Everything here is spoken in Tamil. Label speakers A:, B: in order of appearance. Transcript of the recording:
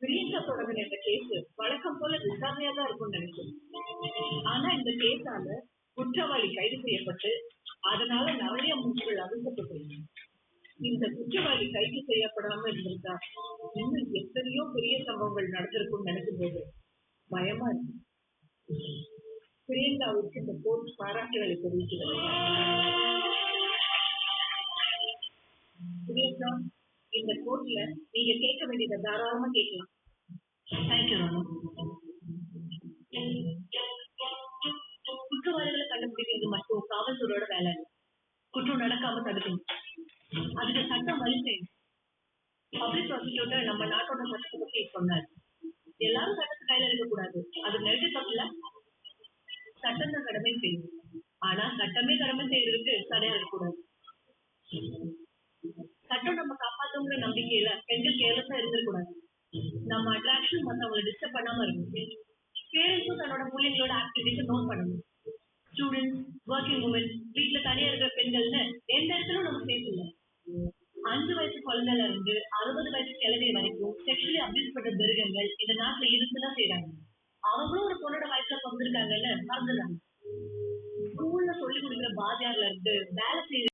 A: பிரியங்கா தொடங்கின இந்த கேஸ் வழக்கம் போல விசாரணையா தான் இருக்கும்னு நினைச்சேன். ஆனா இந்த கேஸால குற்றவாளி கைது செய்யப்பட்டு அதனால நிறைய மூச்சுகள் அவிழ்க்கப்பட்டிருக்கு. இந்த குற்றவாளி கைது செய்யப்படாம இருந்திருந்தா இன்னும் எத்தனையோ பெரிய சம்பவங்கள் நடந்திருக்கும்னு நினைக்கும் போது பயமா இருக்கு. பிரியங்காவுக்கு இந்த கோர்ட் பாராட்டுகளை தெரிவிக்கிறது. பிரியங்கா, இந்த கோர்ட்ல நீங்க கேட்க வேண்டியதை தாராளமா கேட்கலாம். தேங்க்யூ ராணு. குற்றவாளிகளை கண்டுபிடிக்கிறது மட்டும் காவல்துறையோட வேலை இல்லை. குற்றம் நடக்காம தடுக்கணும். அதுக்கு சட்டம் வழி செய்யணும். பப்ளிக் ப்ராசிக்யூட்டர் நம்ம நாட்டோட சட்டத்தை பத்தி சொன்னாரு. எல்லாரும் சட்டத்தை கையில எடுக்கக்கூடாது. அது நெருங்க தப்புல சட்டம் தான் கடமை செய்யும். ஆனா சட்டமே கடமை செய்யறதுக்கு தடையா இருக்கக்கூடாது. சட்டம் நம்ம காப்பாத்துங்கிற நம்பிக்கையில பெண்கள் கேர்லெஸ்ஸா இருக்கக்கூடாது. நம்ம அட்ராக்ஷன் மத்தவங்களை டிஸ்டர்ப் பண்ணாம இருக்கணும். பேரண்ட்ஸும் தன்னோட பிள்ளைங்களோட ஆக்டிவிட்டிஸை நோட் பண்ணணும். ஸ்டூடெண்ட்ஸ், ஒர்க்கிங் உமன், வீட்டுல தனியா இருக்கிற பெண்கள்னு எந்த இடத்துலும் நம்ம சேஃப் இல்லை. 5 வயசு குழந்தைல இருந்து 60 வயசு கிழமை வரைக்கும் செக்ஷுவலி அபியூஸ் பண்ற மிருகங்கள் இந்த நாட்டுல இருக்குதான் செய்யறாங்க. அவங்களும் ஒரு பொண்ணோட வயசுல வந்திருக்காங்கன்னு மறந்துடுறாங்க. ஸ்கூல்ல சொல்லி கொடுக்குற பாதியார்ல இருந்து வேலை செய்யற